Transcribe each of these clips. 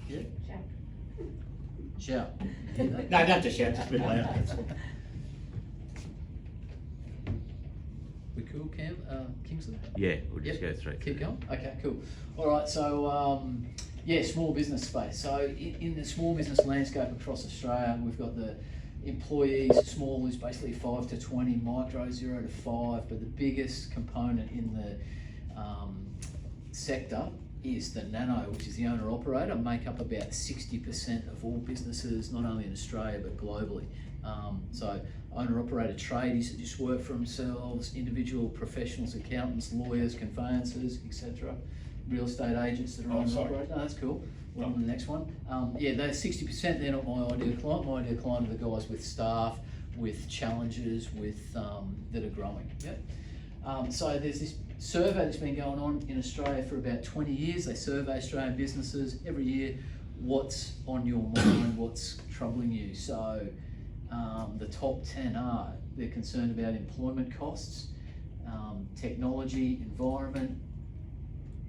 Yeah. Shout. Shout. No, don't have to shout, just a bit loud. We cool, Cam? Kingsley? Yeah, we'll just go straight. Keep going? Okay, cool. All right, so yeah, small business space. So in the small business landscape across Australia, we've got the employees, small is basically 5 to 20, micro 0 to 5, but the biggest component in the sector is the nano, which is the owner-operator, make up about 60% of all businesses, not only in Australia, but globally. So owner-operator tradies that just work for themselves, individual professionals, accountants, lawyers, conveyancers, etc. Real estate agents that are owner-operated. No, that's cool. We're on to the next one. Yeah, those 60%, they're not my ideal client. My ideal client are the guys with staff, with challenges, with that are growing. Yeah. So there's this survey that's been going on in Australia for about 20 years. They survey Australian businesses every year. What's on your mind? What's troubling you? So the top 10 are they're concerned about employment costs, technology, environment,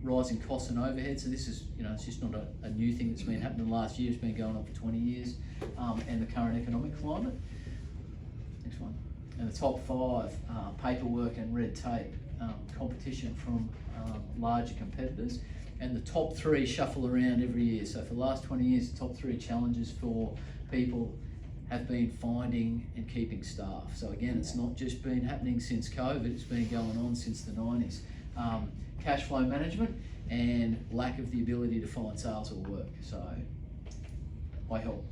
rising costs and overhead. So this is, it's just not a new thing that's been happening last year. It's been going on for 20 years, and the current economic climate. Next one. And the top 5, paperwork and red tape, competition from larger competitors. And the top 3 shuffle around every year. So for the last 20 years, the top 3 challenges for people have been finding and keeping staff. So again, it's not just been happening since COVID, it's been going on since the 90s. Cash flow management and lack of the ability to find sales or work. So I help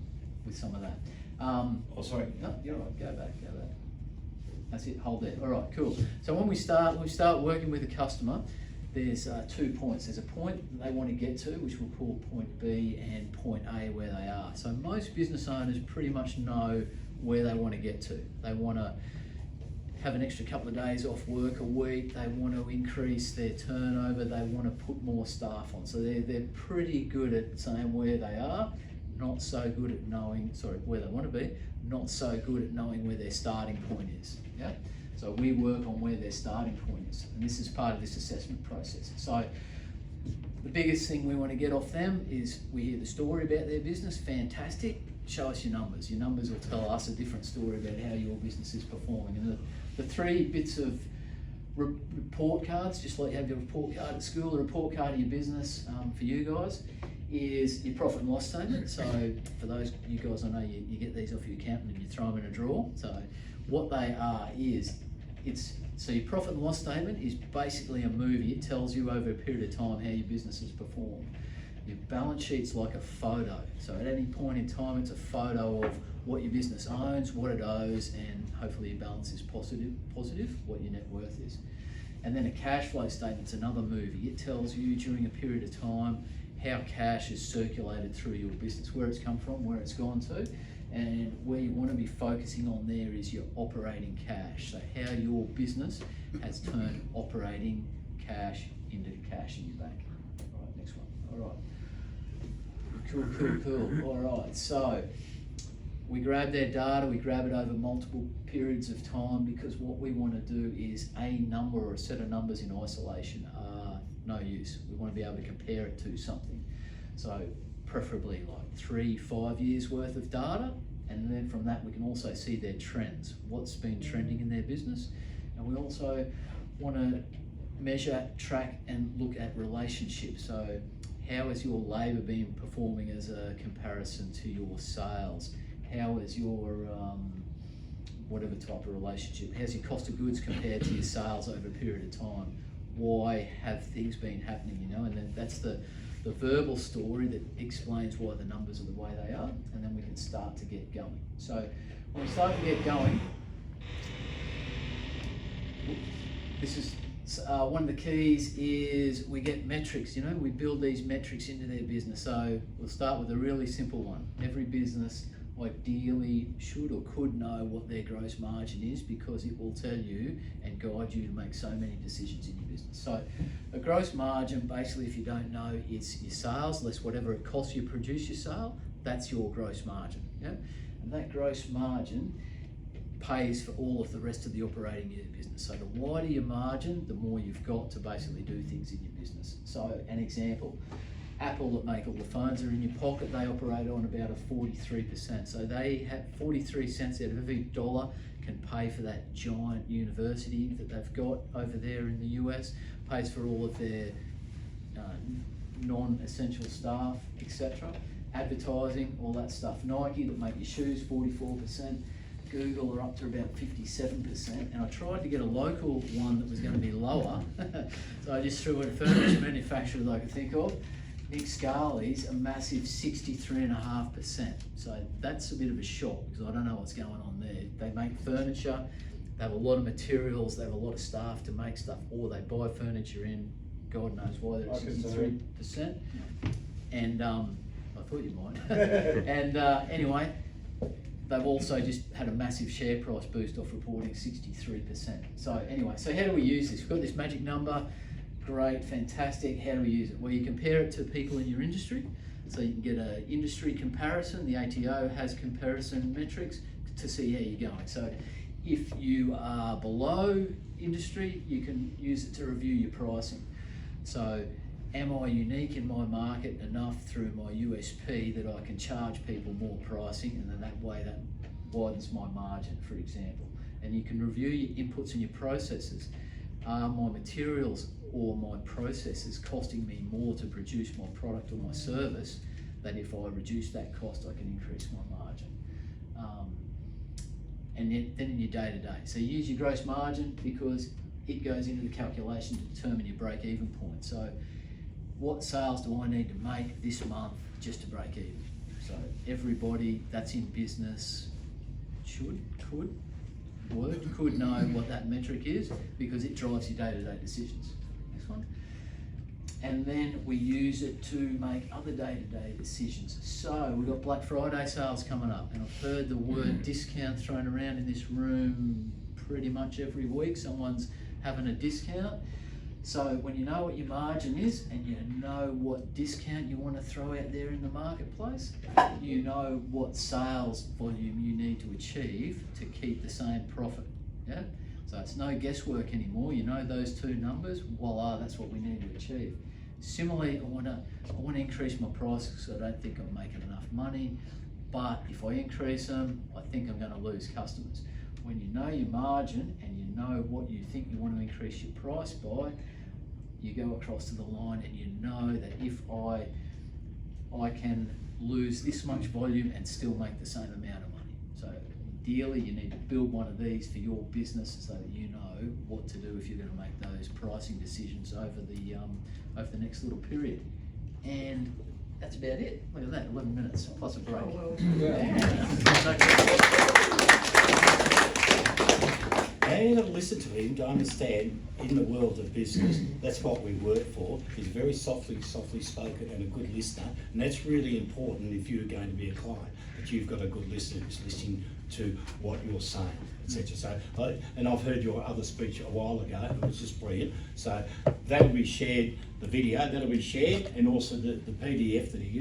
with some of that. Oh, sorry. No, you're all right, go back. That's it, hold there. All right, cool. So when we start working with a customer, there's 2 points. There's a point they want to get to, which we'll call point B, and point A where they are. So most business owners pretty much know where they want to get to. They want to have an extra couple of days off work a week. They want to increase their turnover. They want to put more staff on. So they're pretty good at saying where they are, not so good at knowing, where they want to be, not so good at knowing where their starting point is. Yeah. So we work on where their starting point is, and this is part of this assessment process. So the biggest thing we want to get off them is we hear the story about their business, fantastic, show us your numbers. Your numbers will tell us a different story about how your business is performing. And the 3 bits of report cards, just like you have your report card at school, the report card of your business for you guys is your profit and loss statement. So for those you guys, I know you get these off your accountant and you throw them in a drawer. So what they are is, so your profit and loss statement is basically a movie. It tells you over a period of time how your business has performed. Your balance sheet's like a photo. So at any point in time, it's a photo of what your business owns, what it owes, and hopefully your balance is positive, what your net worth is. And then a cash flow statement's another movie. It tells you during a period of time how cash is circulated through your business, where it's come from, where it's gone to. And where you want to be focusing on there is your operating cash. So how your business has turned operating cash into cash in your bank. All right, next one. All right. Cool. All right, so we grab their data, we grab it over multiple periods of time, because what we want to do is a number or a set of numbers in isolation are no use. We want to be able to compare it to something. So preferably like 3-5 years worth of data, and then from that we can also see their trends, what's been trending in their business. And we also want to measure, track and look at relationships. So how has your labour been performing as a comparison to your sales? How is your whatever type of relationship? How's your cost of goods compared to your sales over a period of time? Why have things been happening, And then that's the verbal story that explains why the numbers are the way they are, and then we can start to get going. So when we start to get going, this is one of the keys is we get metrics, we build these metrics into their business. So we'll start with a really simple one. Every business ideally should or could know what their gross margin is, because it will tell you and guide you to make so many decisions in your business. So a gross margin, basically, if you don't know, it's your sales less whatever it costs you to produce your sale. That's your gross margin. Yeah? And that gross margin pays for all of the rest of the operating of your business. So the wider your margin, the more you've got to basically do things in your business. So an example, Apple that make all the phones are in your pocket, they operate on about a 43%. So they have 43 cents out of every dollar can pay for that giant university that they've got over there in the US, pays for all of their non-essential staff, etc. Advertising, all that stuff. Nike that make your shoes, 44%. Google are up to about 57%, and I tried to get a local one that was going to be lower, so I just threw in furniture manufacturers I could think of. Nick Scali's a massive 63.5%, so that's a bit of a shock because I don't know what's going on there. They make furniture, they have a lot of materials, they have a lot of staff to make stuff, or they buy furniture in, God knows why they're at 63%. And I thought you might. And anyway, they've also just had a massive share price boost off reporting 63%. So anyway, so how do we use this? We've got this magic number, great, fantastic. How do we use it? Well, you compare it to people in your industry. So you can get an industry comparison. The ATO has comparison metrics to see how you're going. So if you are below industry, you can use it to review your pricing. So am I unique in my market enough through my USP that I can charge people more pricing, and then that way that widens my margin, for example. And you can review your inputs and your processes. Are my materials or my processes costing me more to produce my product or my service, that if I reduce that cost I can increase my margin. And then in your day-to-day. So you use your gross margin because it goes into the calculation to determine your break-even point. So what sales do I need to make this month just to break even? So everybody that's in business could know what that metric is because it drives your day-to-day decisions. Next one. And then we use it to make other day-to-day decisions. So we've got Black Friday sales coming up, and I've heard the word discount thrown around in this room pretty much every week. Someone's having a discount. So when you know what your margin is and you know what discount you want to throw out there in the marketplace, you know what sales volume you need to achieve to keep the same profit. Yeah? So it's no guesswork anymore. You know those two numbers, voila, that's what we need to achieve. Similarly, I want to increase my prices because I don't think I'm making enough money, but if I increase them, I think I'm going to lose customers. When you know your margin and you know what you think you want to increase your price by, you go across to the line and you know that if I can lose this much volume and still make the same amount of money. So ideally you need to build one of these for your business so that you know what to do if you're going to make those pricing decisions over the next little period. And that's about it. Look at that, 11 minutes plus a break. Oh, well. Now you've got to listen to him to understand in the world of business, that's what we work for. He's very softly spoken and a good listener, and that's really important if you're going to be a client, that you've got a good listener who's listening to what you're saying, etc. So, and I've heard your other speech a while ago, it was just brilliant. So that'll be shared, the video, that'll be shared, and also the PDF that he